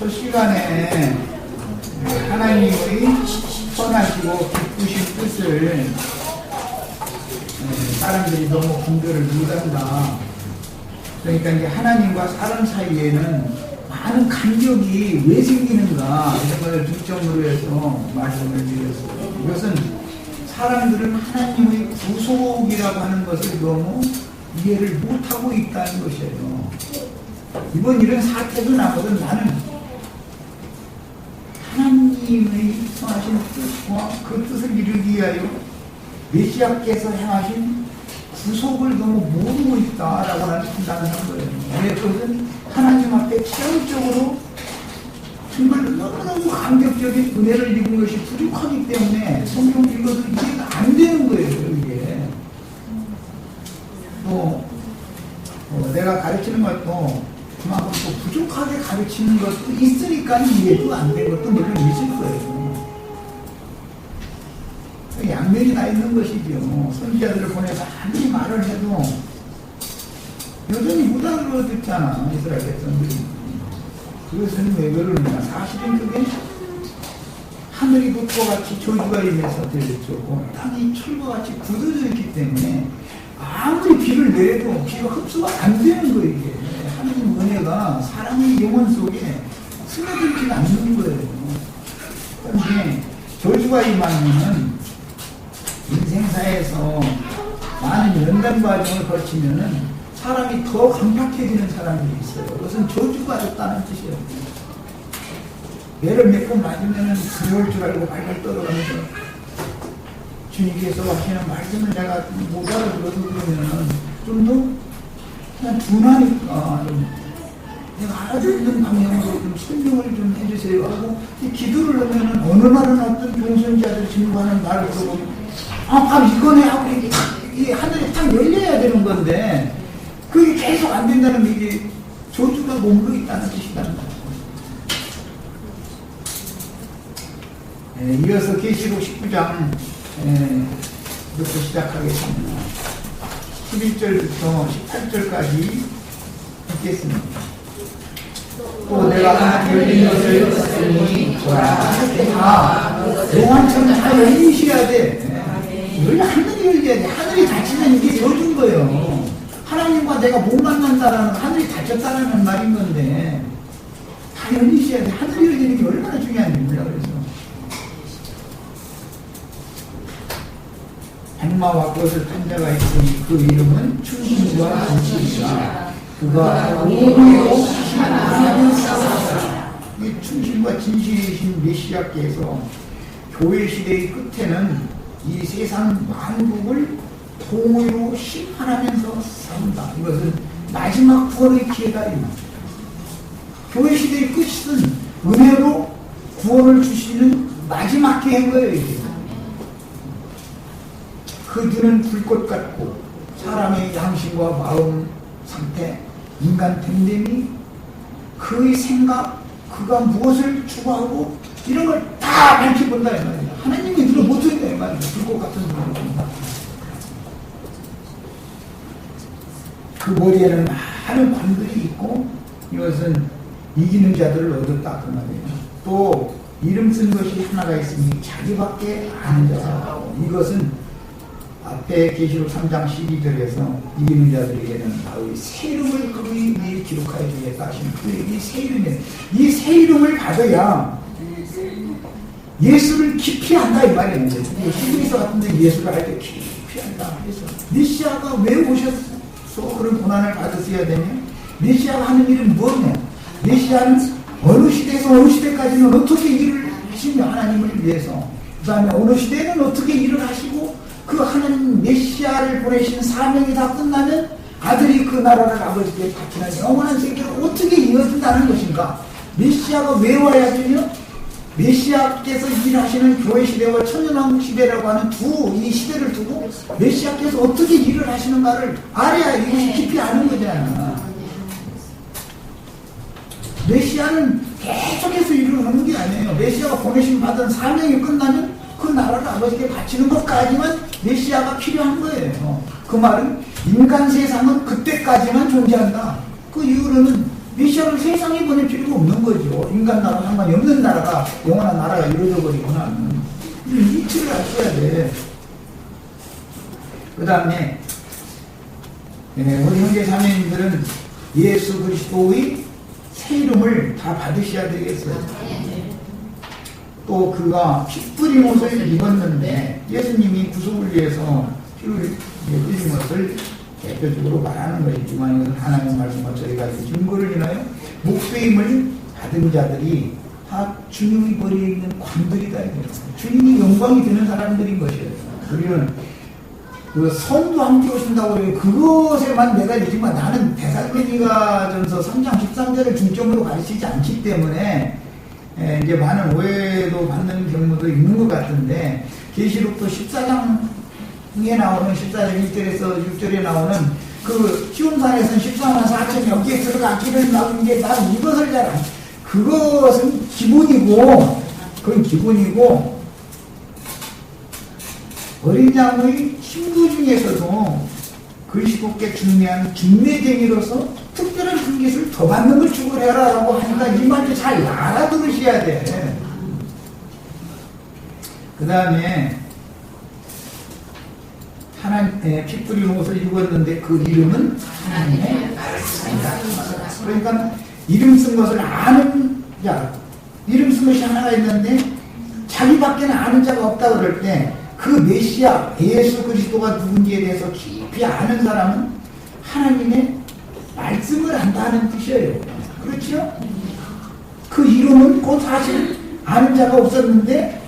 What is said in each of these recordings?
첫 시간에 하나님의 선하시고 기쁘신 뜻을 사람들이 너무 분별을 못한다. 그러니까 이제 하나님과 사람 사이에는 많은 간격이 왜 생기는가 이런 것을 중점으로 해서 말씀을 드렸어요. 이것은 사람들은 하나님의 구속이라고 하는 것을 너무 이해를 못하고 있다는 것이에요. 이번 이런 사태도 나거든. 나는 하나님의 선하신 뜻과 그 뜻을 이루기 위하여 메시아께서 행하신 구속을 너무 모르고 있다라고 나는 판단을 한 거예요. 왜? 그것은 하나님 앞에 체험적으로 정말 너무너무 감격적인 은혜를 입은 것이 부족하기 때문에 성경 읽어도 이해가 안 되는 거예요, 이게. 또 내가 가르치는 것도 그만큼 또 부족하게 가르치는 것도 있으니까 이해도 안 된 것도 물론 있을 거예요. 양면이 다 있는 것이죠. 선지자들을 보내서 아무리 말을 해도 여전히 못 알아듣잖아, 이스라엘 백성들이. 그것은 왜 그러느냐. 사실은 그게 하늘이 붓과 같이 저주가 임해서 들렸고 땅이 철과 같이 굳어져 있기 때문에 아무리 비를 내려도 비가 흡수가 안 되는 거예요. 이게. 하나님 은혜가 사람의 영혼 속에 스며들지 않는 거예요. 그런데 저주가 임하면 인생사에서 많은 연단 과정을 거치면은 사람이 더 강팍해지는 사람들이 있어요. 그것은 저주가 있다는 뜻이에요. 매를 몇 번 맞으면은 두려울 줄 알고 발발 떨어가면서 주님께서 하시는 말씀을 내가 못 알아들어서 그러면은 좀 더 그냥 둔하니까 좀 내가 알아듣는 방향으로 좀 설명을 좀 해주세요 하고 기도를 하면은 어느 날은 어떤 종선자들 진부하는 말을 들어보면 바로 이거네 하고 이게 하늘이 딱 열려야 되는 건데 그게 계속 안 된다는 게 이게 저주가 머물러 있다는 뜻이라는 거죠. 이어서 계시록 19장 부터 시작하겠습니다. 11절부터 18절까지 읽겠습니다. 또 내가 열린 것을 봤으니 다 영원처럼 다 열리셔야 돼. 하늘이 열려야 돼. 하늘이 닫히면 이게 저주인 거예요. 하나님과 내가 못 만난다라는 하늘이 닫혔다라는 말인 건데 다 열리셔야 돼. 하늘이 열리는 게 얼마나 중요한지 몰라. 그래서 백마와 꽃을 탄 자가 있으니 그 이름은 충신과 진실이라. 그가 오히려 하나님을 싸웠다. 이 충신과 진실이신 메시아께서 교회 시대의 끝에는 이 세상 만국을 통으로 심판하면서 싸운다. 이것은 마지막 구원의 기회다. 교회 시대의 끝은 은혜로 구원을 주시는 마지막 기회인 거예요. 이게. 그 눈은 불꽃 같고 사람의 양심과 마음 상태, 인간 됨됨이, 그의 생각, 그가 무엇을 추구하고 이런 걸 다 밝혀본다 이 말이야. 하나님이 눈을 못 뜬다 이 말이야. 불꽃 같은 눈을 본다. 그 머리에는 많은 관들이 있고 이것은 이기는 자들을 얻었다 그 말이에요. 또 이름 쓴 것이 하나가 있으니 자기밖에 아는 자라고. 이것은 앞에 계시록 3장 12절에서 이기는 자들에게는 바로 새 이름을 그분이 미리 기록하여 주겠다 하시는 그의 새 이름이에요. 이 새 이름을 받아야 예수를 깊이 안다 이 말이에요. 히브리서 같은데 예수를 할 때 깊이 안다. 그래서 메시아가 왜 오셨어? 그런 고난을 받으셔야 되냐? 메시아가 하는 일은 뭐냐? 메시아는 어느 시대에서 어느 시대까지는 어떻게 일을 하시며 하나님을 위해서, 그 다음에 어느 시대에는 어떻게 일을 하시고, 그 하나님 메시아를 보내신 사명이 다 끝나면 아들이 그 나라를 아버지께 바치는 영원한 세계로 어떻게 이어진다는 것인가? 메시아가 왜 와야 되며 메시아께서 일하시는 교회 시대와 천년왕국 시대라고 하는 이 시대를 두고 메시아께서 어떻게 일을 하시는가를 알아야 이것이 깊이 아는 거잖아. 메시아는 계속해서 일을 하는 게 아니에요. 메시아가 보내심 받은 사명이 끝나면 그 나라를 아버지께 바치는 것까지만 메시아가 필요한 거예요. 그 말은 인간 세상은 그때까지만 존재한다. 그 이후로는 메시아를 세상에 보낼 필요가 없는 거죠. 인간 나라 상관이 없는 나라가 영원한 나라가 이루어져 버리거나 이치를 아셔야 돼. 그 다음에 우리 형제 자매님들은 예수 그리스도의 새 이름을 다 받으셔야 되겠어요. 또 그가 피 뿌린 옷을 입었는데 예수님이 구속을 위해서 피를 흘린 것을 대표적으로 말하는 것이지만 이것은 하나님의 말씀과 저희가 증거를 인하여 목배임을 받은 자들이 다 주님이 버리에 있는 관들이다. 주님이 영광이 되는 사람들인 것이에요. 우리는 그 선도 함께 오신다고 해요. 그것에만 매달리지만 나는 데살로니가전서 3장 13절을 중점으로 가르치지 않기 때문에 이제 많은 오해도 받는 경우도 있는 것 같은데 계시록도 14장에 나오는 14장 1절에서 6절에 나오는 그 시온산에서는 14만 4천 여기에 들어가기를 나온 게 나는 이것을 잘 안. 그것은 기본이고 그건 기본이고 어린 양의 신부 중에서도 글씨곱게 중요한 중매쟁이로서 특별한 금기를 더 받는 걸 추구해라 라고 하니까 이 말도 잘 알아들으셔야 돼. 그 다음에 하나님의 피 뿌린 옷을 입었는데 그 이름은 하나님의 말씀이다. 그러니까 이름 쓴 것을 아는 자, 이름 쓴 것이 하나가 있는데 자기밖에는 아는 자가 없다 그럴 때 그 메시아 예수 그리스도가 누군지에 대해서 깊이 아는 사람은 하나님의 말씀을 안다는 뜻이에요. 그렇죠? 그 이름은 곧 사실 아는 자가 없었는데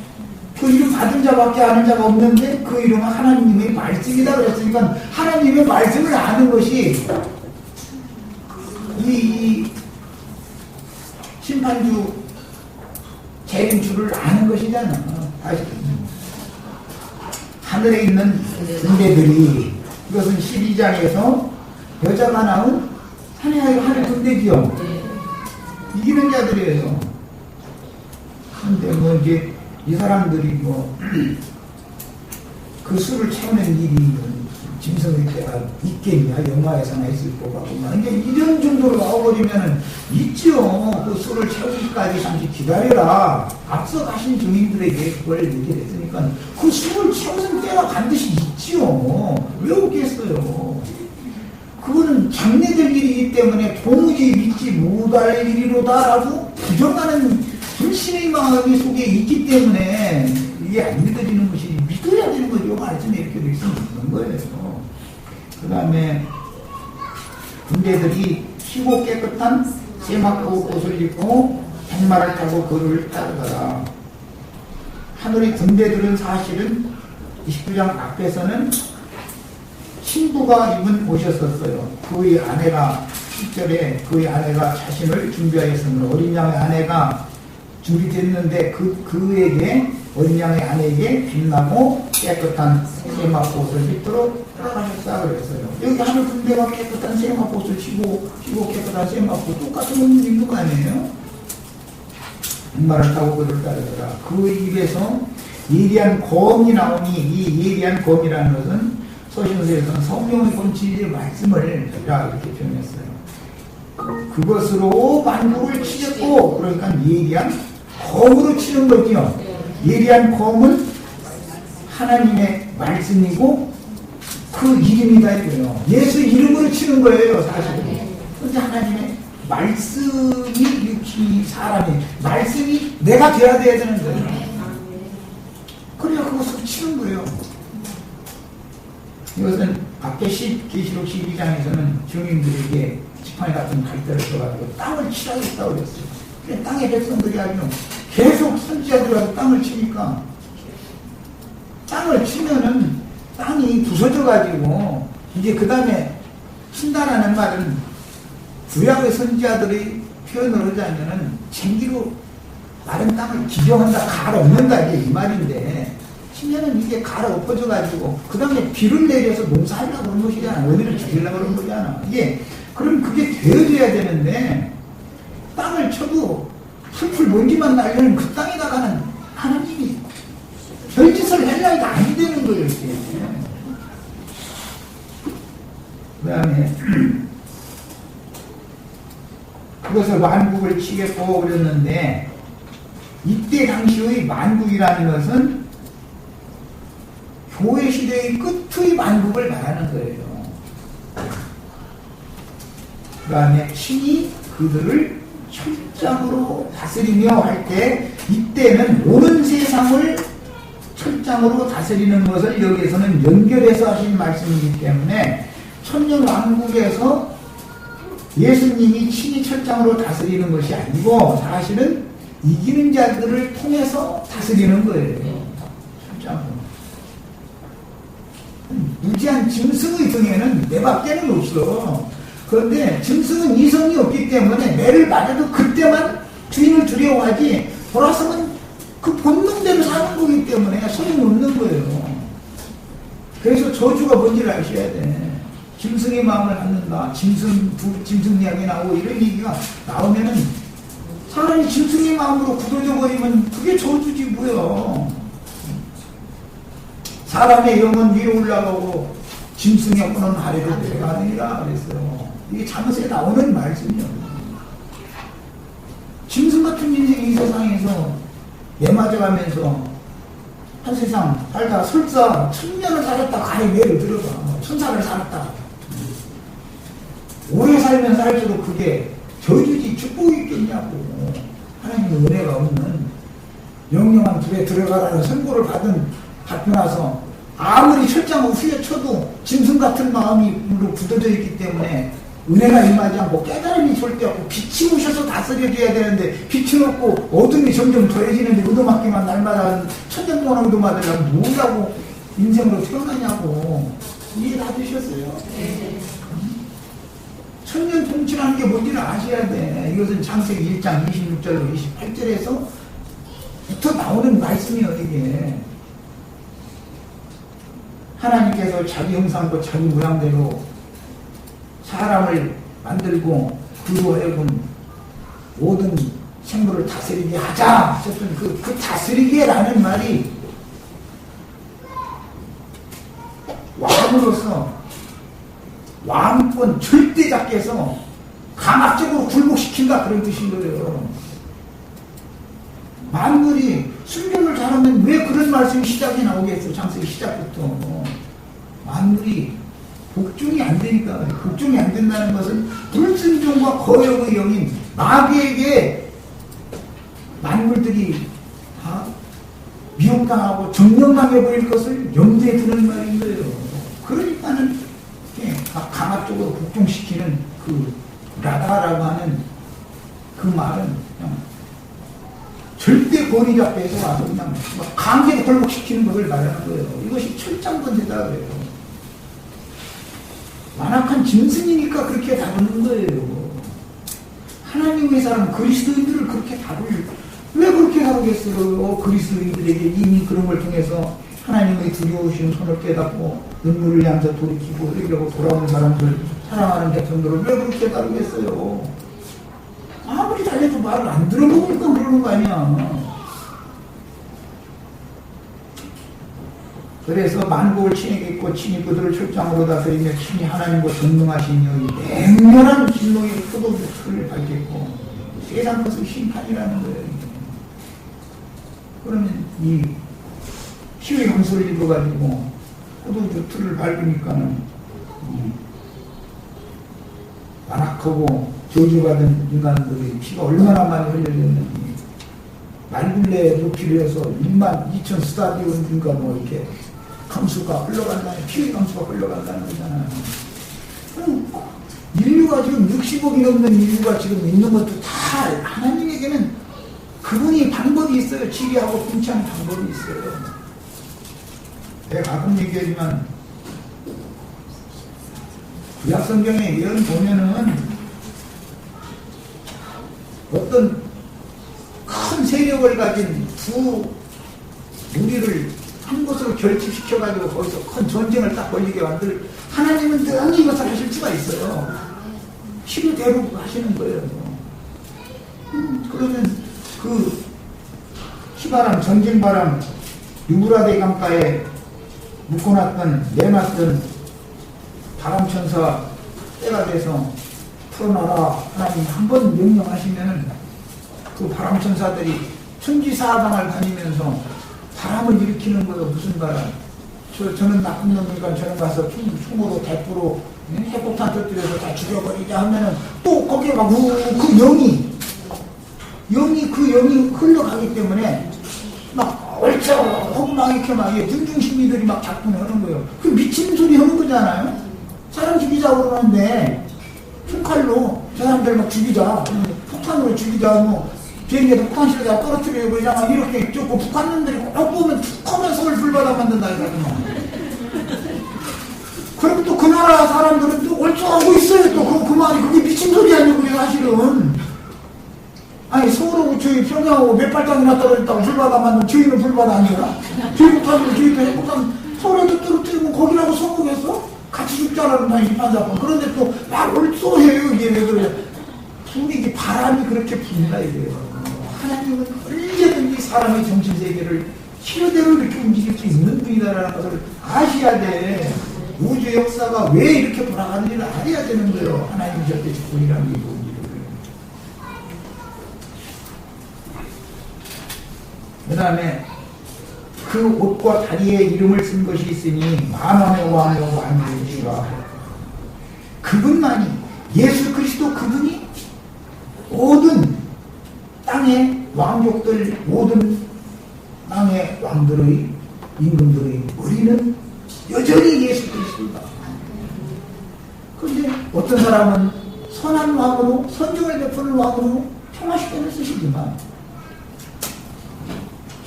그 이름 받은 자밖에 아는 자가 없는데 그 이름은 하나님의 말씀이다 그랬으니까 하나님의 말씀을 아는 것이 이 심판주 재림주를 아는 것이잖아. 사실 하늘에 있는 군대들이 이것은 12장에서 여자가 낳은 하늘 군대지요. 이기는 자들이에요. 근데 뭐 이제 이 사람들이 뭐 그 수를 채우는 일이 짐승의 때가 있겠냐, 영화에서나 있을 것 같구만. 이제 이런 정도로 나와버리면은 있죠. 그 수를 채우기까지 잠시 기다려라. 앞서 가신 주민들에게 그걸 얘기를 했으니까 그 수를 채우는 때가 반드시 있지요. 왜 없겠어요? 그거는 장래될 일이기 때문에 도무지 믿지 못할 일이로다라고 부정하는 불신의 마음이 속에 있기 때문에 이게 안 믿어지는 것이 믿어야 되는 거죠. 말씀에 이렇게 될 수 있는 거예요. 그 다음에 군대들이 희고 깨끗한 세마포 옷을 입고 백마를 타고 그를 따르더라. 하늘의 군대들은 사실은 29장 앞에서는 신부가 입은 옷이었어요. 그의 아내가 10절에 그의 아내가 자신을 준비하였으므로 어린 양의 아내가 준비됐는데 그에게 어린 양의 아내에게 빛나고 깨끗한 세마포옷을 입도록 따라가셨다 그랬어요. 여기 하늘 군대가 깨끗한 세마포옷을 치고 깨끗한 세마포 똑같은 옷을 입는 거 아니에요? 백마를 타고 그를 따르더라. 그 입에서 예리한 검이 나오니 이 예리한 검이라는 것은 서신서에서는 성령의 검치의 말씀을 이렇게 표현했어요. 그것으로 만국을 치셨고 그러니까 예리한 검으로 치는 거지요. 예리한 검은 하나님의 말씀이고 그 이름이다 이거예요. 예수 이름으로 치는 거예요 사실. 근데 하나님의 말씀이 이 사람이 말씀이 내가 돼야 되는 거예요. 그래야 그것으로 치는 거예요. 이것은 앞에 계시록 12장에서는 주민들에게 지팡이 같은 갈대를 써가지고 땅을 치라고 했다고 그랬어요. 그래, 땅의 백성들이 아주 계속 선지자들하고 땅을 치니까 땅을 치면은 땅이 부서져가지고 이제 그 다음에 친다라는 말은 구약의 선지자들의 표현을 하자면은 쟁기로 마른 땅을 기경한다, 갈아엎는다 이게 이 말인데 치면은 이게 갈아엎어져가지고 그 다음에 비를 내려서 농사하려고 그런 것이잖아. 어디를 죽이려고 그런 거잖아. 이게 그럼 그게 되어져야 되는데 땅을 쳐도 풀풀 먼지만 날려는 그 땅에다가는 하나님이 별짓을 하려니까 안 되는 거예요. 그 다음에 그것을 만국을 치겠고 그랬는데, 이때 당시의 만국이라는 것은 교회 시대의 끝의 만국을 말하는 거예요. 그 다음에 친히 그들을 철장으로 다스리며 할 때, 이때는 오는 세상을 철장으로 다스리는 것을 여기에서는 연결해서 하신 말씀이기 때문에, 천년 왕국에서 예수님이 친히 철장으로 다스리는 것이 아니고 사실은 이기는 자들을 통해서 다스리는 거예요. 철장으로. 무지한 짐승의 등에는 매밖에는 없어. 그런데 짐승은 이성이 없기 때문에 매를 맞아도 그때만 주인을 두려워하지, 돌아서면 그 본능대로 사는 거기 때문에 소리 놓는 거예요. 그래서 저주가 뭔지를 아셔야 돼. 짐승의 마음을 갖는다. 짐승 이야기 나오고 이런 얘기가 나오면은 사람이 짐승의 마음으로 굳어져 버리면 그게 저주지 뭐야. 사람의 영은 위로 올라가고 짐승의 혼은 아래로 내려가느니라 그랬어요. 이게 잠언에 나오는 말씀이에요. 짐승 같은 인생이 이 세상에서 내맞아가면서 한 세상 살다 설사 1000년을 살았다 가히 매를 들어가 1000살을 살았다 오래 살면 살수록 그게 저주지 축복이 있겠냐고. 하나님의 은혜가 없는 영영한 불에 들어가라는 선고를 받고 나서 아무리 철장을 후려쳐도 짐승 같은 마음으로 굳어져 있기 때문에 은혜가 임하지 않고 깨달음이 절대 없고, 빛이 오셔서 다스려줘야 되는데 빛이 없고 어둠이 점점 더해지는데 의도맞기만 날마다 천년 동안 의도맞으려면 뭐라고 인생으로 태어나냐고. 이해 다 되셨어요? 네. 천년 통치라는 게 뭔지를 아셔야 돼. 이것은 창세기 1장 26절로 28절에서 부터 나오는 말씀이에요. 이게 하나님께서 자기 형상과 자기 모양대로 사람을 만들고 그로 하여금 모든 생물을 다스리게 하자 하셨던 그 다스리게라는 말이 왕으로서 왕권 절대자께서 강압적으로 굴복시킨다 그런 뜻인 거예요. 만물이 순종을 잘하면 왜 그런 말씀이 시작이 나오겠어요. 창세기 시작부터. 만물이 복종이 안 되니까. 복종이 안 된다는 것은 불순종과 거역의 영인 마귀에게 만물들이 다 미혹당하고 정령당해버릴 것을 염두에 두는 말인 거예요. 그러니까는 강압적으로 복종시키는 그 라다라고 하는 그 말은 그냥 절대 권위자 앞에서 와서 그냥 강제로 굴복시키는 것을 말하는 거예요. 이것이 철장권세다 그래요. 완악한 짐승이니까 그렇게 다루는 거예요. 하나님의 사람 그리스도인들을 그렇게 왜 그렇게 다루겠어요? 그리스도인들에게 이미 그런 걸 통해서 하나님의 두려우신 손을 깨닫고 눈물을 향해서 돌이키고 회개하고 돌아오는 사람들, 사랑하는 백성들을 왜 그렇게 다루겠어요? 아무리 잘해도 말을 안 들어보니까 그러는 거 아니야. 그래서 만국을 친히 친히 그들을 철장으로 다스리며 친히 하나님과 전능하신 여기 맹렬한 진노의 포도주를 밝혔고 세상 것을 심판이라는 거예요. 그러면 이 피의 용서를 입어가지고 포도주 틀을 밟으니까는 완악하고 저주받은 인간들이 피가 얼마나 많이 흘려졌는지 말굴레 높이를 해서 12,000 스타디움인가 뭐 이렇게 감수가 흘러간다는, 피의 감수가 흘러간다는 거잖아요. 인류가 지금 60억이 넘는 인류가 지금 있는 것도 다 하나님에게는 그분이 방법이 있어요. 치리하고 분치하는 방법이 있어요. 내가 가끔 얘기하지만 구약 성경에 예언 보면은 어떤 큰 세력을 가진 두 무리를 한 곳으로 결집시켜가지고 거기서 큰 전쟁을 딱 벌이게 만들 하나님은 늘 이것을 하실 수가 있어요. 필요대로 하시는 거예요. 그러면 그 희바람, 전쟁바람, 유브라데 강가에 묶어놨던 내놨던 바람천사 때가 돼서 풀어놔라. 하나님 한번 명령하시면은 그 바람천사들이 천지사방을 다니면서 바람을 일으키는 거예요. 무슨 바람? 저는 나쁜 놈이니까 저는 가서 총으로 대포로 핵폭탄 터뜨려서 다 죽여버리자 하면은 또 거기에 막 그 영이 흘러가기 때문에 막 얼쩍 막 이렇게 막 군중시민들이 막 작동하는 거예요. 그 미친 소리 하는 거잖아요. 사람 죽이자고 그러는데 총칼로 저 사람들 막 죽이자, 폭탄으로 죽이자, 뭐 비행기에서 폭탄실에다 떨어뜨리고 그러자 이렇게 쫓고 북한놈들이 꼭 보면 툭하면 서울 불바다 만든다 이거든요. 그리고 또 그 나라 사람들은 또 얼쩡하고 있어요. 또 그 말이 그게 미친 소리 아니고 사실은. 아니 서울하고 저희 평양하고 몇 발장이나 떨어졌다고 불바다 만든 저희는 불바다 아니라 저희 못하면 저희도 핵폭탄 서울에도 떨어뜨리면 거기라고 성공해서 같이 죽자라는 거 일반사건. 그런데 또 막 얼쏘해요. 이게 왜 그래? 이게 바람이 그렇게 분다 이거예요. 하나님은 언제든지 사람의 정신세계를 필요대로 이렇게 움직일 수 있는 분이다라는 것을 아셔야 돼. 우주 역사가 왜 이렇게 돌아가는지를 알아야 되는 거예요. 하나님 절대 주권이라는 게 뭔지를. 그 다음에 그 옷과 다리에 이름을 쓴 것이 있으니 만왕의 왕이요 만유의 주라. 그분만이, 예수 그리스도 그분이 모든 땅의 왕족들, 모든 땅의 왕들의 임금들의 머리는 여전히 예수 그리스도다. 그런데 어떤 사람은 선한 왕으로, 선정을 베푸는 왕으로 평화시대를 쓰시지만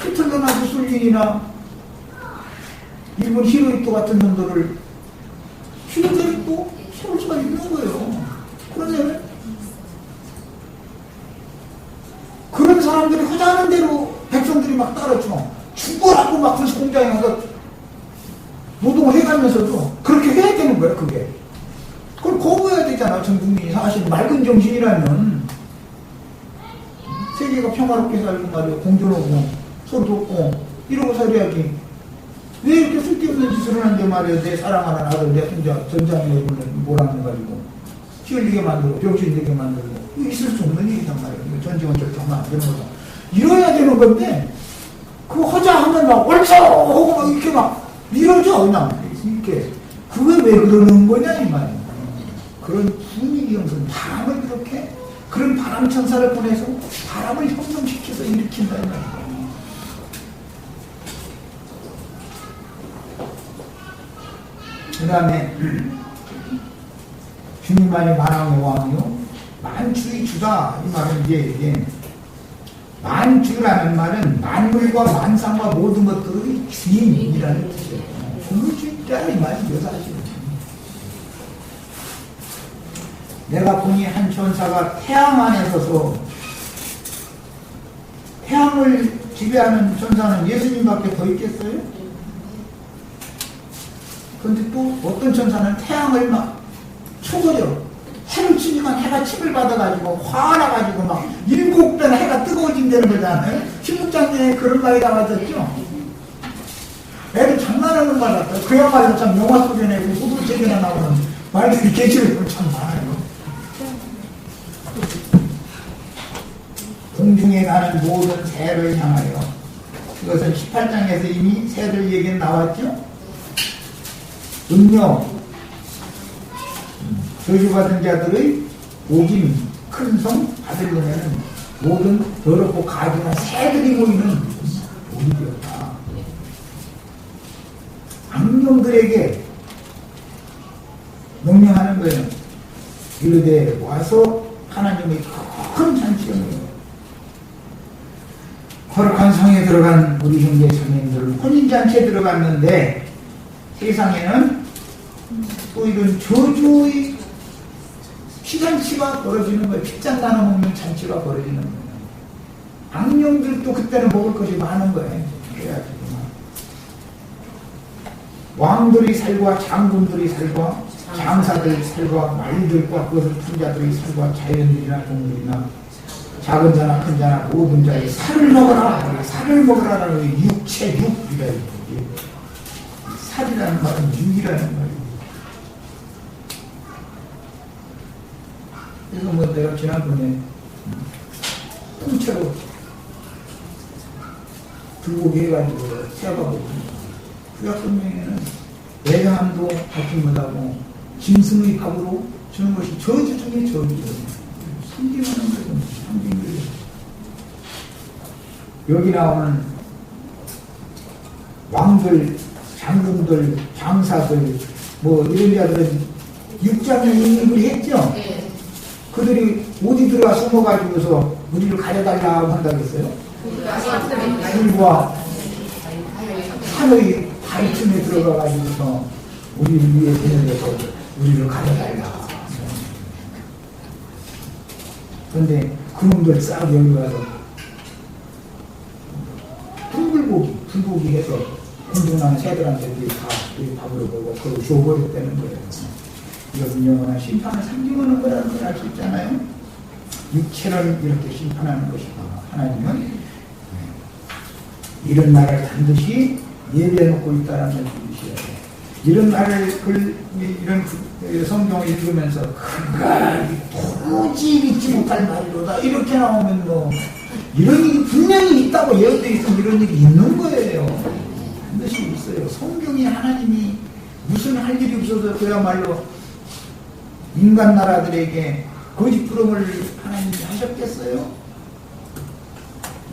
히틀러나 무솔린이나 일본 히로히토 같은 놈들을 필요대로 또 세울 수가 있는 거예요. 그러면 그런 사람들이 하자는 대로 백성들이 막 따르죠. 죽어라고 막 그래서 공장에 가서 노동을 해가면서도 그렇게 해야 되는 거예요. 그게 그걸 거부해야 되잖아. 전 국민이 사실 맑은 정신이라면 세계가 평화롭게 살고 말이야, 공존하고 서로 돕고 이러고 살아야지. 왜 이렇게 쓸데없는 짓을 하는데 말이야. 내 사랑하는 아들 내 혼자 전장에 몰아넣어 가지고 피 흘리게 만들고 병신 되게 만들고 이거 있을 수 없는 일이란 말이야. 전쟁은 절대 하면 안 되는 거다. 이뤄야 되는 건데 그거 하자 하면 막 옳죠 하고 막 이렇게 막 밀어줘 그냥 이렇게. 그게 왜 그러는 거냐 이 말이야. 그런 분위기 형성, 바람을 그렇게 그런 바람 천사를 보내서 바람을 형성시켜서 일으킨다 이 말이야. 그 다음에 주님만이 만왕의 왕이요 만주의 주다. 이 말은 이게 만주라는 말은 만물과 만상과 모든 것들의 주인이라는 뜻이에요. 주주자 이 말이죠 사실은. 내가 보니 한 천사가 태양 안에 서서, 태양을 지배하는 천사는 예수님밖에 더 있겠어요? 그런데 또 어떤 천사는 태양을 막 쳐버려. 해를 치니까 해가 침을 받아가지고 화나가지고 막 7배나 해가 뜨거워진다는 거잖아요. 16장에 그런 말이 나와졌죠. 애들 장난하는 말 같아요. 그야말로 참 영화 속에 내고 소설책에나 나오는 말들이 계시를 참 많아요. 공중에 가는 모든 새를 향하여. 이것은 18장에서 이미 새들 얘기는 나왔죠. 음료, 저주받은 자들의 오긴 큰 성 받으려면 모든 더럽고 가증한 새들이 모이는 복이 되었다. 악령들에게 명령하는 거예요. 이르되 와서 하나님의 큰 잔치를 거룩한 성에 들어간 우리 형제 자매님들은 혼인잔치에 들어갔는데 세상에는 또 이런 저주의 피잔치가 벌어지는 거예요. 핏잔 나눠 먹는 잔치가 벌어지는 거예요. 악령들도 그때는 먹을 것이 많은 거예요. 그래가지고 왕들이 살과 장군들이 살과 장사들이 살과 말들과 그것을 푼 자들이 살과 자연들이나 동물이나 작은 자나 큰 자나 모든 자의 살을 먹어라. 살을 먹으라는 육체 육이라. 살이라는 말은 육이라는 말이에요. 그래서 뭐 내가 지난번에 통째로 불고기 해가지고 세어가고 구약성경에는 애양함도 받지 못하고 짐승의 밥으로 주는 것이 저주 중에 저주예요. 섬기는 것은 섬기는 거예요. 여기 나오는 왕들, 장군들, 장사들 뭐 이런 자들은 육장에 인입을 했죠. 네. 그들이 어디 들어가 숨어가지고서 우리를 가려달라고 한다고 했어요. 불과 산의 발춤에 들어가가지고서 우리를 위해 보내서 우리를 가려달라. 그런데 그놈들 싹 여기 와서 불고기 해서 공중하는 새들한테 우리 다 우리 밥으로 보고 그걸 줘버렸다는 거예요. 이것은 영원한 심판을 상징하는 거라는 걸 알 수 있잖아요. 육체를 이렇게 심판하는 것이다. 하나님은 이런 날을 반드시 예비해놓고 있다는 걸 주셔야 돼요. 이런 날을 이런 성경을 읽으면서 그가 도무지 믿지 못할 말이로다 이렇게 나오면 뭐 이런 일이 분명히 있다고 예언되어 있으면 이런 일이 있는 거예요. 반드시 있어요. 성경이 하나님이 무슨 할 일이 없어서 그야말로 인간 나라들에게 거짓부름을 하나님이 하셨겠어요?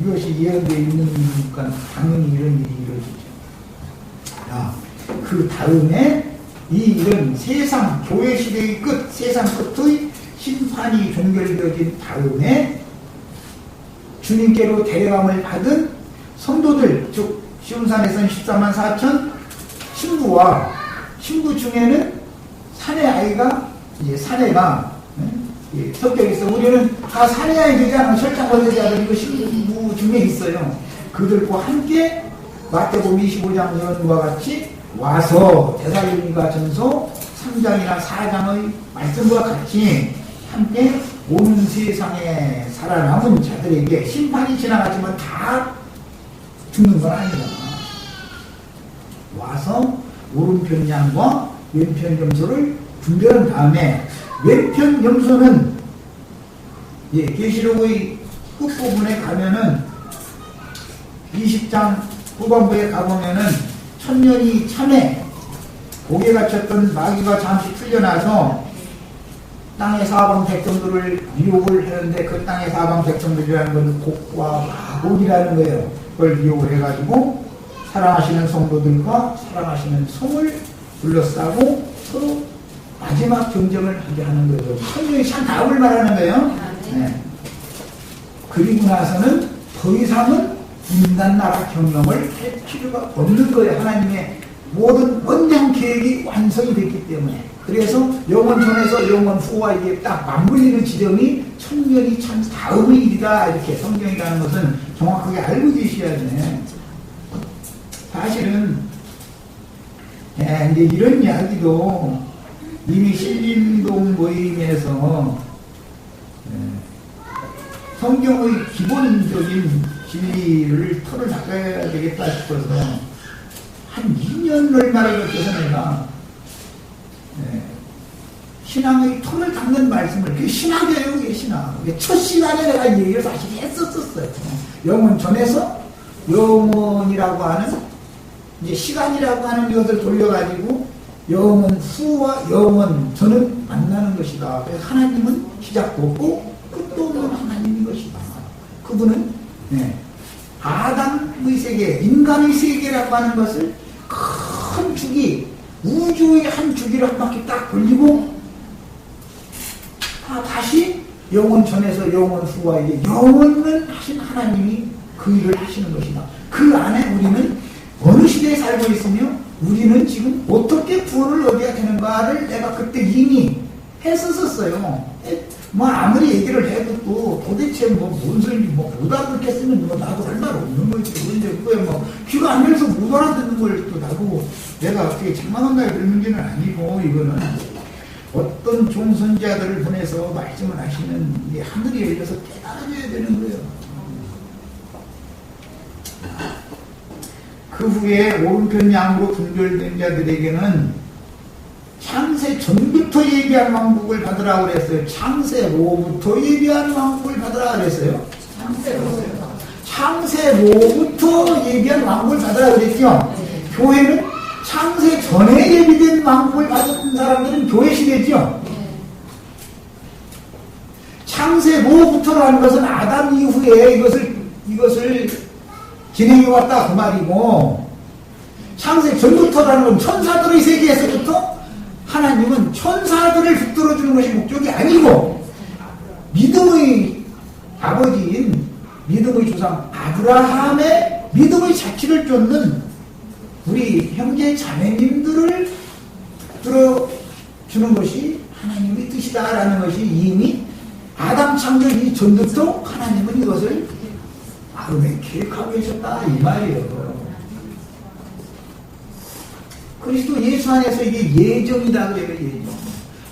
이것이 예언되어 있는 일이니까 당연히 이런 일이 이루어지죠. 그 다음에 이런 세상, 교회 시대의 끝, 세상 끝의 심판이 종결되어진 다음에 주님께로 데려감을 받은 성도들, 즉 시온산에서는 14만 4천 신부 중에는 사내 아이가 이제 사내가 섞여 있어. 우리는 다 사내 아이 되잖아. 설탕 권세자들 이거 신부 중에 있어요. 그들과 함께 마태복음 25장 예언과 같이 와서 데살로니가 전서 3장이나 4장의 말씀과 같이 함께 온 세상에 살아남은 자들에게 심판이 지나갔지만 다 죽는 건 아니다. 와서 오른편 양과 왼편 염소를 분별한 다음에 왼편 염소는 계시록의 끝부분에 가면은 20장 후반부에 가보면은 천년이 참에 고개 갇혔던 마귀가 잠시 풀려나서 땅의 사방 백성들을 유혹을 했는데 그 땅의 사방 백성들이라는 건 곡과 마곡이라는 거예요. 그걸 유혹을 해가지고 사랑하시는 성도들과 사랑하시는 성을 둘러싸고 서로 마지막 경쟁을 하게 하는 거예요. 성경이 참 다음을 말하는 거예요. 네. 그리고 나서는 더 이상은 인간 나라 경영을 할 필요가 없는 거예요. 하나님의 모든 원량 계획이 완성이 됐기 때문에. 그래서 영원전에서 영원 후와 이게 딱 맞물리는 지점이 천년이 참 다음의 일이다. 이렇게 성경이라는 것은 정확하게 알고 계셔야 돼. 사실은 이제 이런 이야기도 이미 신림동 모임에서 성경의 기본적인 진리를 털을 닦아야 되겠다 싶어서 한 2년을 말을 거쳐서 내가 신앙의 털을 닦는 말씀을, 그게 신학이에요. 그게 신학. 첫 시간에 내가 이 얘기를 사실 했었어요. 영원 전에서 영원이라고 하는 이제 시간이라고 하는 이것을 돌려가지고 영원 후와 영원 전은 만나는 것이다. 그래서 하나님은 시작도 없고 끝도 없는 하나님인 것이다. 그분은 아담의 세계, 인간의 세계라고 하는 것을 큰 주기, 우주의 한 주기를 한 바퀴 딱 돌리고 다시 영원 전에서 영원 후와 이게 영원을 하신 하나님이 그 일을 하시는 것이다. 그 안에 우리는 어느 시대에 살고 있으며 우리는 지금 어떻게 구원을 얻어야 되는가를 내가 그때 이미 했었어요. 뭐 아무리 얘기를 해도 또 도대체 뭔 소리인지 못 알아듣겠으면 나도 할 말 없는 거지. 근데 그거에 귀가 안 열려서 못 알아듣는 걸 또 나도 내가 어떻게 장만한다고 들는 게 아니고, 이거는 어떤 종선자들을 보내서 말씀을 하시는 이 하늘이 열려서 깨달아줘야 되는 거예요. 그 후에 오른편 양으로 분별된 자들에게는 창세 창세 전부터 예비한 왕국을 받으라 그랬어요? 창세로부터 예비한 왕국을 받으라 그랬어요? 창세로부터 예비한 왕국을 받으라 그랬죠? 교회는 창세 전에 예비된 왕국을 받은 사람들은 교회 시대죠? 창세로부터라는 것은 아담 이후에 이것을 진행해 왔다 그 말이고, 창세 전부터라는 건 천사들의 세계에서부터 하나님은 천사들을 붙들어주는 것이 목적이 아니고, 믿음의 아버지인 믿음의 조상 아브라함의 믿음의 자취를 쫓는 우리 형제 자매님들을 들어주는 것이 하나님의 뜻이다라는 것이 이미 아담 창조 이전부터 하나님은 이것을 마음에 계획하고 계셨다 이 말이에요. 그리스도 예수 안에서 이게 예정이다 그래요. 예정.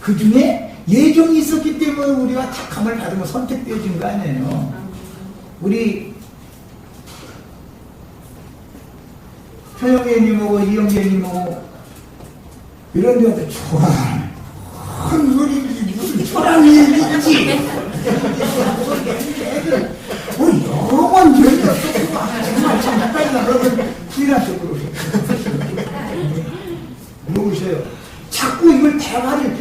그 중에 예정이 있었기 때문에 우리가 택함을 받으면 선택되어진 거 아니에요. 우리 최영애님하고 이영애님하고 이런 데한테 큰 소리 무슨 초라한 일이 있지. 영원 절대 정말 참 나빠지다 그러면 후일하셔 물어보세요. 자꾸 이걸 대화를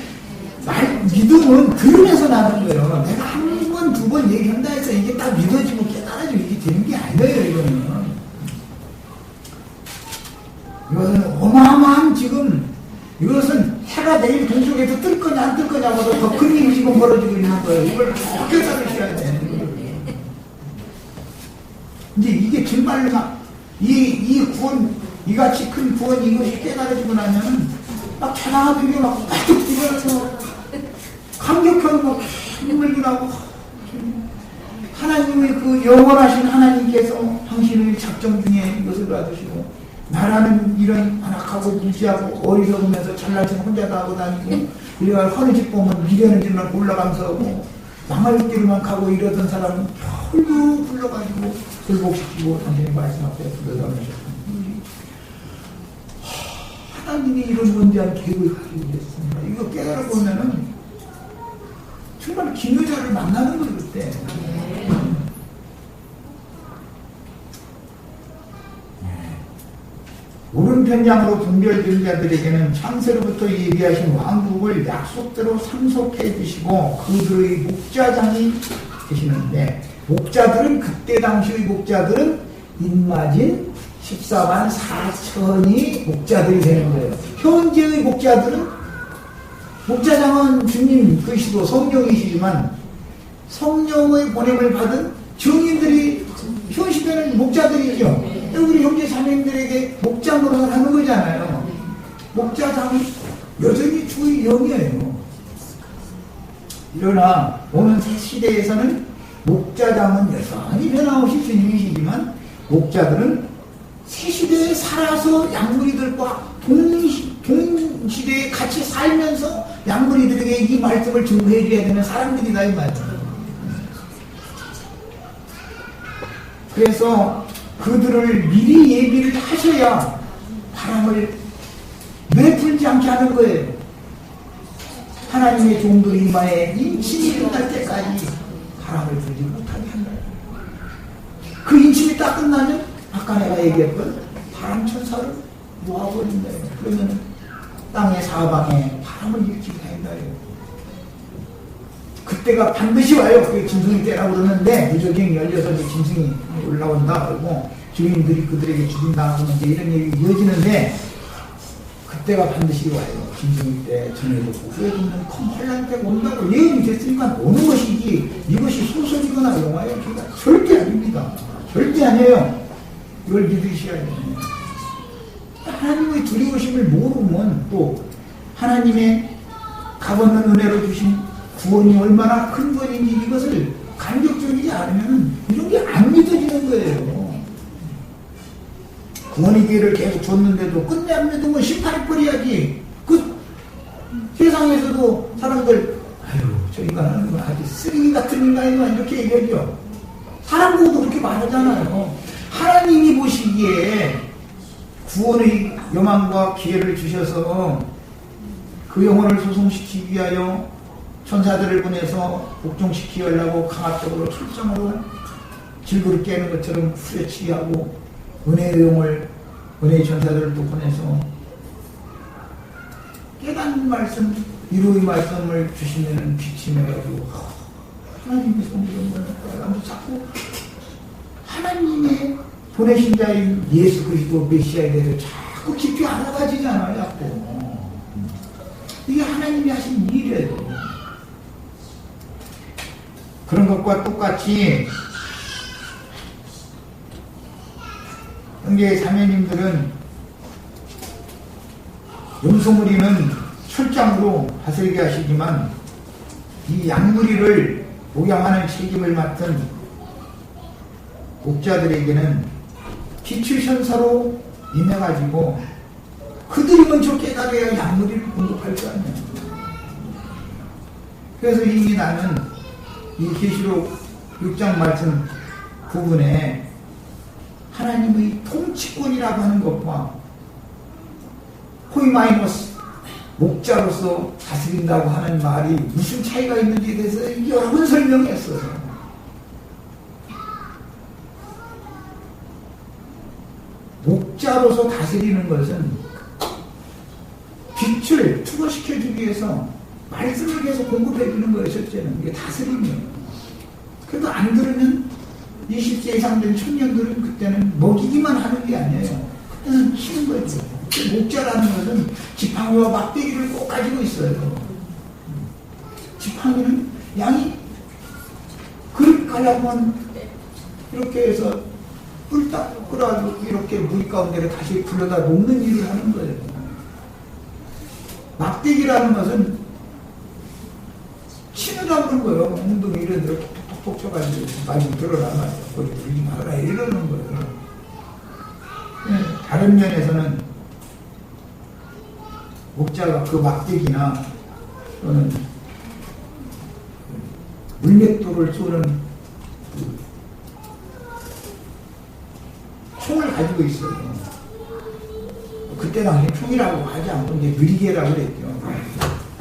믿음은 들으면서 나는 거예요. 내가 한 번, 두 번 얘기한다 해서 이게 딱 믿어지고 깨달아지고 이게 되는 게 아니에요. 이것은 어마어마한 지금 이것은 해가 내일 동쪽에서 뜰 거냐 안 뜰 거냐보다 더 큰 일이 지금 벌어지고 있는 거예요. 이걸 꼭 깨달으셔야 돼. 이제 이게 정말로 이 구원, 이같이 큰 구원 이것이 깨달아지고 나면은 막 찬양하고 막 뚝 뛰면서 감격하고 막 눈물이 나고, 하나님의 그 영원하신 하나님께서 당신의 작정 중에 이것을 받으시고, 나라는 이런 안악하고 무지하고 어리석으면서 잘나신 혼자 다 하고 다니고, 우리가 허는 집 보면 미래는 정말 올라가면서 하고 망할 길만 가고 이러던 사람은 별로 불러가지고 돌복시키고 당신의 말씀 앞에 불러다니셨습니다. 하나님이 이런 원대한 계획을 가지고 계셨습니다. 이거 깨달아보면은 정말 기묘자를 만나는 거예요. 그때 오른편장으로 분별된 자들에게는 창세로부터 예비하신 왕국을 약속대로 상속해 주시고 그들의 목자장이 되시는데, 목자들은 그때 당시의 목자들은 인마진 14만 4천이 목자들이 되는 거예요. 현재의 목자들은, 목자장은 주님 그리스도 성령이시지만 성령의 보냄을 받은 증인들이 현 시대는 목자들이죠. 우리 형제 자매님들에게 목자 노릇을 하는 거잖아요. 목자장은 여전히 주의 영이에요. 그러나 오는 시대에서는 목자장은 여전히 변함없이 주님이시지만, 목자들은 새 시대에 살아서 양무리들과 동시대에 같이 살면서 양무리들에게 이 말씀을 증거해 줘야 되는 사람들이다 이 말이에요. 그래서 그들을 미리 예비를 하셔야 바람을 내풀지 않게 하는 거예요. 하나님의 종들 이마에 인침이 끝날 때까지 바람을 불지 못하게 한다. 그 인침이 딱 끝나면 아까 내가 얘기했던 바람 천사를 놓아버린다. 그러면 땅의 사방에 바람을 일으키게 한다. 그때가 반드시 와요. 그게 짐승이 때라고 그러는데, 무적행 열려서 이제 짐승이 올라온다 그러고 주인들이 그들에게 죽인다 이제 이런 얘기 이어지는데, 그때가 반드시 와요. 짐승이 때 전에도 후에 듣는 큰 혼란 때가 온다고 예언이 됐으니까 오는 것이지, 이것이 소설이거나 영화예요. 절대 아닙니다. 절대 아니에요. 이걸 믿으셔야 돼요. 하나님의 두려우심을 모르면 또 하나님의 값없는 은혜로 주신 구원이 얼마나 큰 구원인지 이것을 감격적이지 않으면 이런 게 안 믿어지는 거예요. 구원의 기회를 계속 줬는데도 끝내 안 믿으면 심판이 버려야지. 그 세상에서도 사람들 아유 저 인간은 아주 쓰레기 같은 인간이만 이렇게 얘기하죠. 사람 보고도 그렇게 말하잖아요. 하나님이 보시기에 구원의 영광과 기회를 주셔서 그 영혼을 소송시키기 위하여 천사들을 보내서 복종시키게 하려고 강압적으로 철장으로 질그릇 깨는 것처럼 후려치게 하고 은혜의 영을 은혜의 천사들을 또 보내서 깨닫는 말씀, 위로의 말씀을 주시면 비침해가지고 하나님의 성경을 하면서 자꾸 하나님의 보내신 자인 예수 그리스도 메시아에 대해서 자꾸 깊이 알아가지잖아요. 자꾸. 이게 하나님이 하신 일이에요. 그런 것과 똑같이 형제 자매님들은 염소무리는 철장으로 다스리게 하시지만 이 양무리를 목양하는 책임을 맡은 목자들에게는 빛의 천사로 임해가지고 그들이 먼저 깨달아야 양무리를 공급할 거 아니야. 그래서 이미 나는 이 계시록 6장 말씀 부분에 하나님의 통치권이라고 하는 것과 포이마이노스 목자로서 다스린다고 하는 말이 무슨 차이가 있는지에 대해서 여러 번 설명했어요. 목자로서 다스리는 것은 빛을 투과시켜주기 위해서 말씀을 계속 공급해주는 거예요. 첫째는 이게 다스림이에요. 그래도 안 들으면 20세 이상 된 청년들은 그때는 먹이기만 하는 게 아니에요. 그때는 치는 거죠. 목자라는 것은 지팡이와 막대기를 꼭 가지고 있어요. 지팡이는 양이 그릇 가려면 이렇게 해서 뿔딱 끌어가지고 이렇게 물 가운데를 다시 불러다 놓는 일을 하는 거예요. 막대기라는 것은 치느라 그런 거예요. 엉덩이를 이렇게 톡톡톡 쳐가지고 많이 들어라 말이야. 거기 들지 말아라 이러는 거예요. 다른 면에서는 목자가 그 막대기나 또는 물맷돌을 쏘는 그 총을 가지고 있어요. 그때 당시 총이라고 하지 않고 이제 느리개라고 그랬죠.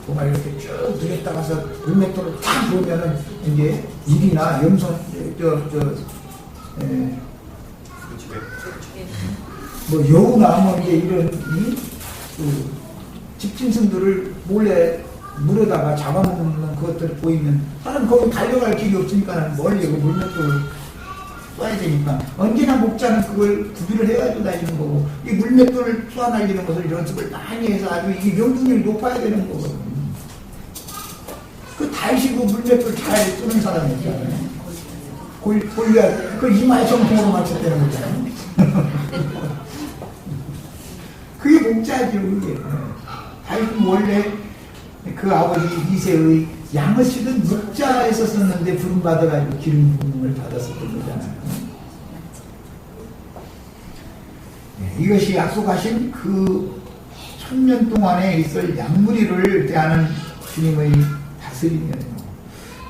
정말 이렇게 쭉 들였다가서 물맷돌을 탁 보면은 이제 입이나 염소 뭐 여우나 뭐 이제 이런 그 집짐승들을 몰래 물에다가 잡아먹는 그것들이 보이면 사람 거기 달려갈 길이 없으니까 멀리 그 물맷돌을 쏴야 되니까 언제나 목자는 그걸 구비를 해가지고 다니는 거고 이 물맷돌을 쏘아 날리는 것을 연습을 많이 해서 아주 이 명중률이 높아야 되는 거거든요. 그 달시고 물맷돌 잘 쏘는 사람이 있잖아요. 골리앗 그 이마에 정통으로 맞췄다는 거잖아요. 그게 목자죠. 그게 다윗은 원래 그 아버지 이새의 양을 치던 목자에서 썼는데 부름받아가지고 기름 부음을 받았었던 거잖아요. 이것이 약속하신 그 1000년 동안에 있을 양무리를 대하는 주님의 다스림이에요.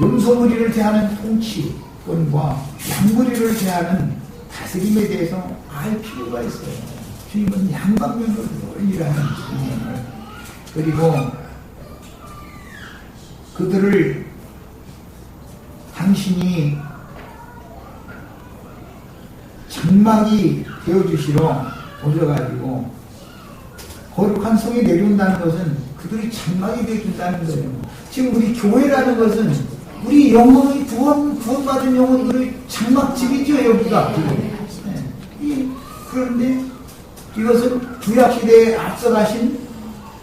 염소무리를 대하는 통치권과 양무리를 대하는 다스림에 대해서 알 필요가 있어요. 주님은 양방면으로 일하는 주님을 그리고 그들을 당신이 장막이 되어주시러 오셔가지고 거룩한 성에 내려온다는 것은 그들이 장막이 되어준다는 거예요. 지금 우리 교회라는 것은 우리 영혼의 구원받은 영혼들의 장막집이죠. 여기가. 네. 그런데 이것은 구약시대에 앞서가신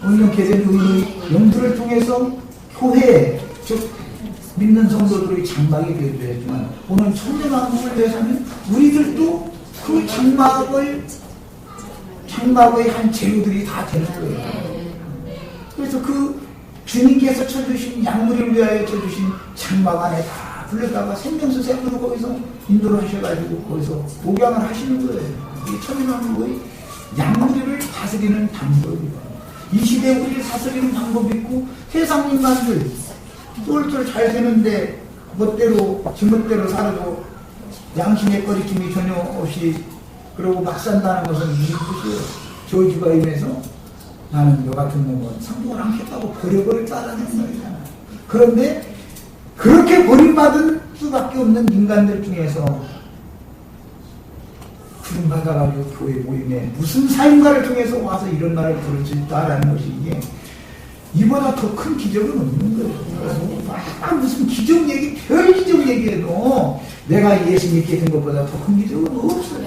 운명케된 의의 영들을 통해서 교회, 즉 믿는 성도들의 장막이 되어줘야지만 오늘 천년왕국을 위해서는 우리들도 그 장막의 한 재료들이 다 되는 거예요. 그래서 그 주님께서 쳐주신 양무리를 위하여 쳐주신 장막 안에 다 불러다가 생명수 샘으로 거기서 인도를 하셔가지고 거기서 목양을 하시는 거예요. 이게 천년왕국의 양무리를 다스리는 방법이에요. 이 시대에 우리를 다스리는 방법이 있고 세상 인간들 똘똘 잘 되는데 멋대로 지멋대로 살아도 양심의 꺼리낌이 전혀 없이 그러고 막 산다는 것은 무슨 뜻이에요? 저주가 임해서 나는 너 같은 놈은 상종을 않겠다고 버려버렸다라는 말이잖아. 그런데 그렇게 버림받은 수밖에 없는 인간들 중에서 부름받아가지고 교회 모임에 무슨 사임가를 통해서 와서 이런 말을 들을 수 있다라는 것이 이게 이보다 더 큰 기적은 없는 거예요. 무슨 기적 얘기, 별 기적 얘기해도 내가 예수 믿게 된 것보다 더 큰 기적은 없어요.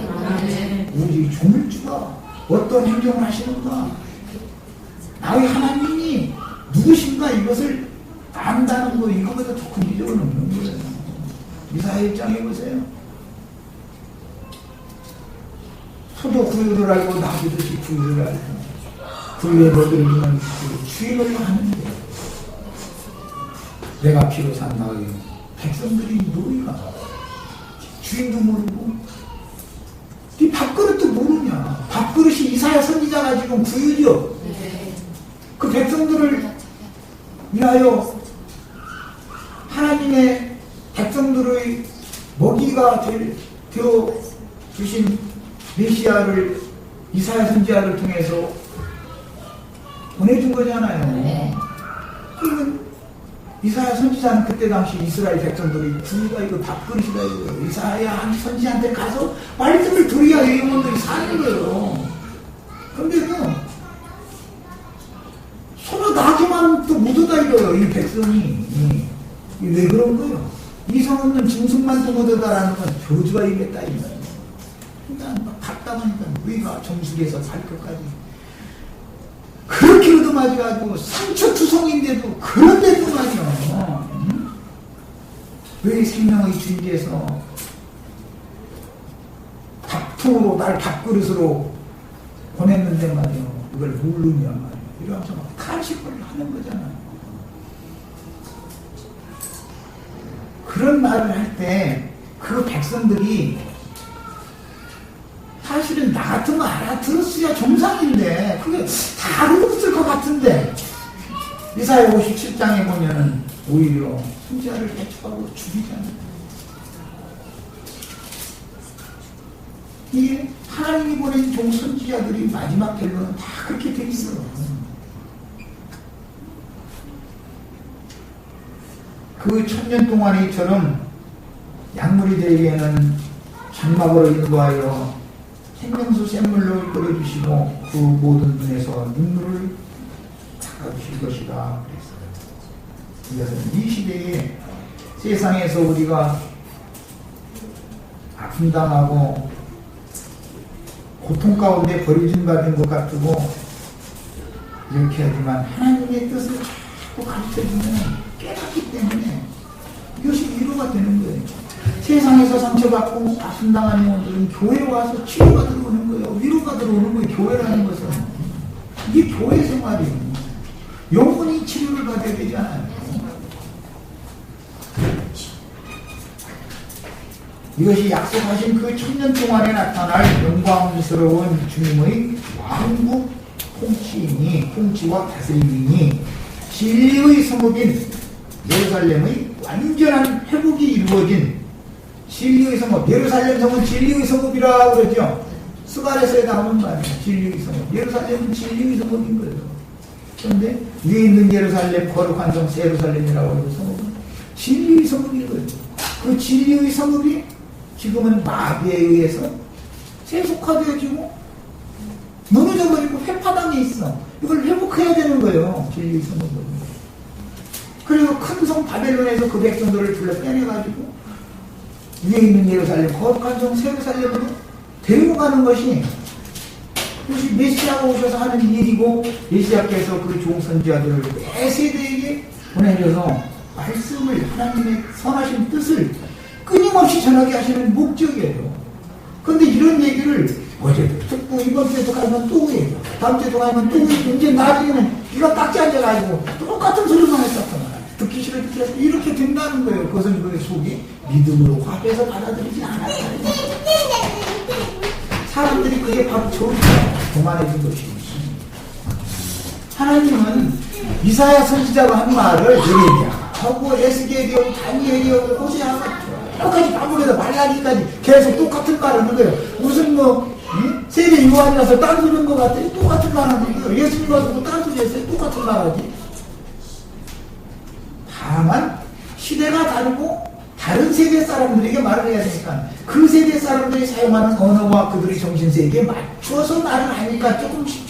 우리 조물주가 어떤 행동을 하시는가, 나의 하나님이 누구신가 이것을 안다는 거, 이거보다 더 큰 기적은 없는 거예요. 이사야 1장에 보세요. 소도 구유를 알고 나비듯이 구유를 알고 구유에 먹이는 주인을 하는데 내가 피로 산 나의 백성들이 너희가 주인도 모르고 이 밥그릇도 모르냐. 밥그릇이 이사야 선지자가 지금 구유죠. 그 백성들을 위하여 하나님의 백성들의 먹이가 되어 주신 메시아를 이사야 선지자를 통해서 보내준 거잖아요. 그러면 이사야 선지자는 그때 당시 이스라엘 백성들이 주가 이거 밥그릇이다 이거 이사야 선지자한테 가서 말씀을 들어야 이 영혼들이 사는 거예요. 그런데도 서로 나중만 또 묻어다 이거예요. 이 백성이 왜 그런 거예요? 이성 없는 짐승만 또 묻어다라는 건 저주가 있겠다 이 말이에요. 그러니까 갔다 보니까 우리가 정수리에서 발끝까지 그렇게 얻어맞아가지고 상처투성인데도 그런데도 말이야. 왜 생명의 주인께서 밥통으로 날 밥그릇으로 보냈는데 말이야. 이걸 모르냐 말이야. 이러면서 막 탄식을 하는 거잖아. 그런 말을 할 때 그 백성들이 사실은 나 같으면 알아들었어야 정상인데 그게 다 알아들었을 것 같은데 이사야 57장에 보면은 오히려 선지자를 배척하고 죽이잖아요. 이게 하나님이 보낸 종 선지자들이 마지막 결론은 다 그렇게 돼 있어요. 그 1000년 동안에 이처럼 양무리대에게는 장막으로 인도하여 생명수 샘물로 끓여주시고 그 모든 눈에서 눈물을 닦아주실 것이다. 그래서 이것은 이 시대에 세상에서 우리가 아픔당하고 고통 가운데 버려진 받은 것 같고 이렇게 하지만 하나님의 뜻을 자꾸 가르쳐주면 깨닫기 때문에 이것이 위로가 되는 거예요. 세상에서 상처받고 아픔당한 영혼들은 교회에 와서 치유가 들어오는 거예요. 위로가 들어오는 거예요. 교회라는 것은. 이게 교회 생활이에요. 영혼이 치료를 받아야 되잖아요. 이것이 약속하신 그 1000년 동안에 나타날 영광스러운 주님의 왕국 통치와 다스림이니 진리의 성읍인 예루살렘의 완전한 회복이 이루어진 진리의 성읍, 예루살렘 성은 진리의 성읍이라고 그러죠. 스가랴서에 나오는 말이에요. 진리의 성읍. 예루살렘은 진리의 성읍인 거예요. 그런데 위에 있는 예루살렘, 거룩한 성 예루살렘이라고 하는 성읍은 진리의 성읍인 거예요. 그 진리의 성읍이 지금은 마귀에 의해서 세속화되어지고 무너져버리고 회파당해 있어. 이걸 회복해야 되는 거예요. 진리의 성읍은. 그리고 큰 성 바벨론에서 그 백성들을 불러 빼내가지고 위에 있는 예루살렘, 거룩한 성 예루살렘으로 데려가는 것이 그것이 메시아가 오셔서 하는 일이고 메시아께서 그 종선지자들을 매 세대에게 보내줘서 말씀을 하나님의 선하신 뜻을 끊임없이 전하게 하시는 목적이에요. 그런데 이런 얘기를 어제도 듣고 이번 주에도 가면 또 해요. 다음 주에도 가면 또 해요. 이제 나중에는 이거 딱지 앉아가지고 똑같은 소리만 했었잖아. 듣기 싫어 이렇게 된다는 거예요. 그것은 그 속이 믿음으로 화해해서 받아들이지 않아요. 사람들이 그게 바로 저기서 교만해진 것입니다. 하나님은 이사야 선지자가 한 말을 예레미야하고 에스겔이하고 다니엘이하고 호세아가 똑같이 바울에다 말라기까지 계속 똑같은 말을 하는 거예요. 무슨 세례 요한 요한이 와서 딴소리인 것 같아요. 똑같은 말 하는 거예요. 예수님 와서 딴소리 했어요. 똑같은 말 하지. 다만 시대가 다르고 다른 세계 사람들에게 말을 해야 되니까 그 세계 사람들이 사용하는 언어와 그들의 정신세계에 맞춰서 말을 하니까 조금씩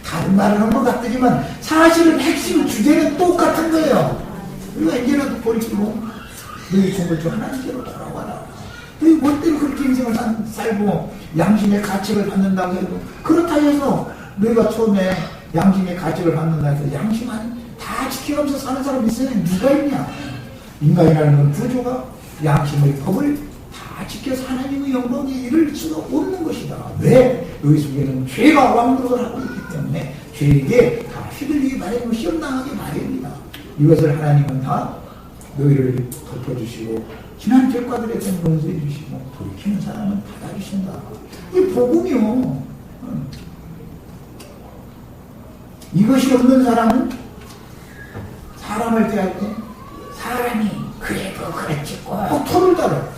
다른 말을 한 것 같지만 사실은 핵심 주제는 똑같은 거예요. 우리가 이제라도 버리고 너희 공을 좀 하나님께로 돌아와라. 너희 뭐 때문에 그렇게 인생을 살고 양심의 가책을 받는다고 해도 그렇다 해서 너희가 처음에 양심의 가책을 받는다 해서 양심만 다 지켜가면서 사는 사람이 있어요. 누가 있냐? 인간이라는 건 구조가 양심의 법을 다 지켜서 하나님의 영광에 이를 수가 없는 것이다. 왜? 너희 속에는 죄가 왕국을 하고 있기 때문에 죄에게 다 휘둘리기 마련이고 시험당하기 마련이다. 이것을 하나님은 다 너희를 덮어주시고 지난 죄과들에 대한 용서해 주시고 돌이키는 사람은 받아주신다. 이게 복음이요. 이것이 없는 사람은 사람을 대할 때 사람이 그래도 그렇지 꼭 토를 달아.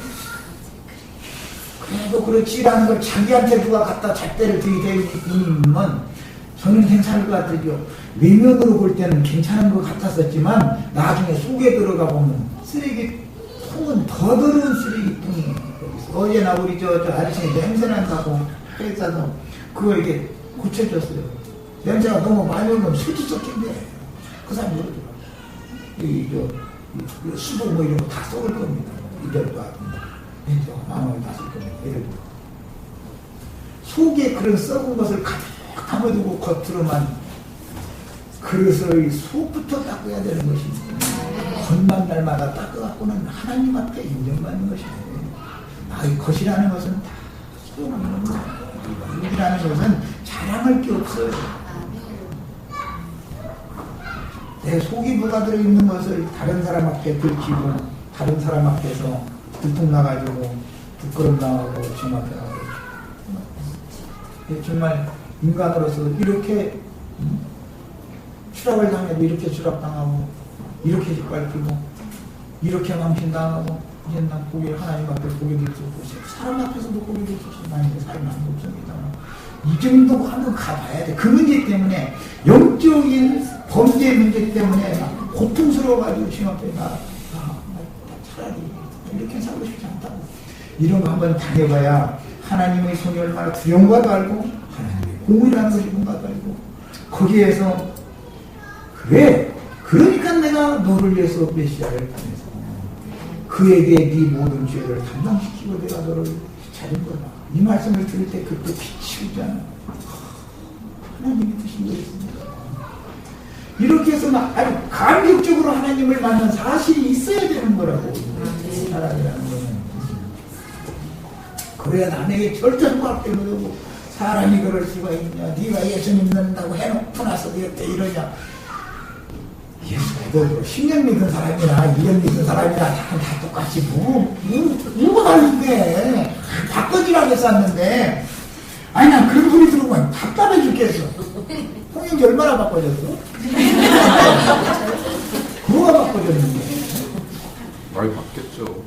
그래도 그렇지라는 걸 자기한테 누가 갖다 잣대를 들이대면 저는 괜찮을 것 같아요. 외면으로 볼 때는 괜찮은 것 같았었지만 나중에 속에 들어가 보면 쓰레기통은 더 더러운 쓰레기통이에요. 어제나 우리 저 아저씨 냄새 난다고 회사에서 그거 이렇게 고쳐줬어요. 냄새가 너무 많이 오면 술집 섞인대. 그 사람이 그러더라고요. 수복 뭐 이런 거 다 썩을 겁니다. 이대로 놔두면 냄새가 망을 다 쓸 겁니다. 이래도 속에 그런 썩은 것을 가득 담아두고 겉으로만 그릇을 속부터 닦아야 되는 것입니다. 겉만 날마다 닦아갖고는 하나님 앞에 인정받는 것입니다. 이 것이라는 것은 다 소용없는 거예요. 이라는 것은 자랑할 게 없어요. 내 속이 뭐가 들어있는 것을 다른 사람 앞에 들키고 다른 사람 앞에서 들통나가지고 부끄럼 나가고 지금 앞에 나가고 정말 인간으로서 이렇게 추락을 당해도 이렇게 추락당하고 이렇게 짓밟히고 이렇게 망신당하고 이제 난 고개를 하나님 앞에 고개 들 수 없고 사람 앞에서도 고개 들 수 없어. 나에게 삶은 없습니다. 이 정도 한번 가봐야 돼. 그 문제 때문에 영적인 범죄 문제 때문에 고통스러워가지고 지금 앞에 나 차라리 이렇게 살고 싶지 않다고. 이런 거 한번 당해봐야 하나님의 손이 얼마나 두려운 것도 알고 하나님의 공의라는 것이 뭔가도 알고 거기에서 그래 그러니까 내가 너를 위해서 메시아를 보내서 그에게 네 모든 죄를 담당시키고 내가 너를 찾은 거다. 이 말씀을 들을 때 그때 빛이 오잖아. 하나님이 드신 거였습니다. 이렇게 해서 아주 감격적으로 하나님을 만난 사실이 있어야 되는 거라고. 사람이라는 거는. 그래야 남에게 절대로 되고 사람이 그럴 수가 있냐. 네가 예수 믿는다고 해놓고 나서 네가 이러냐. 예수도 10년 믿은 사람이나 2년 믿은 사람이나 다 똑같이 뭐가 다른데 바꿔지라고 했었는데 아니 난 그런 소리 들으면 답답해 죽겠어. 홍영지 얼마나 바꿔졌어? 뭐가 바꿔졌는데? 많이 바뀌었죠.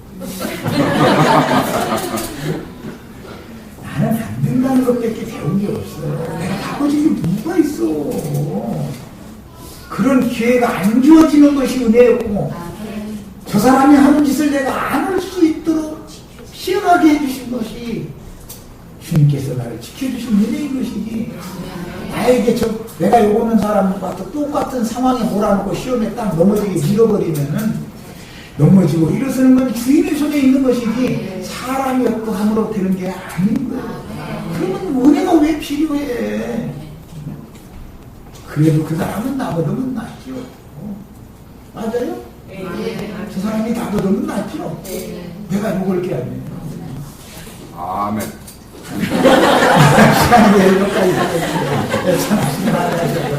나는 안 된다는 것밖에 배운 게 없어요. 내가 바꿔진 게 뭐가 있어. 그런 기회가 안 주어지는 것이 은혜였고 저 사람이 하는 짓을 내가 안 할 수 있도록 시원하게 해주신 것이 주님께서 나를 지켜주신 은혜인 것이지. 나에게 내가 욕하는 사람과 똑같은 상황에 몰아놓고 시험에 딱 넘어지게 밀어버리면은 넘어지고 일어서는 건 주인의 손에 있는 것이지 사람이 없고 함으로 되는 게 아닌 거예요. 그러면 은혜가 왜 필요해? 그래도 그 사람은 나보다는 낫죠. 맞아요? 저 사람이 나보다는 낫죠. 내가 욕을 이렇게 하면. 아멘. 시간이 여기까지 참 하시는 말을 하셨고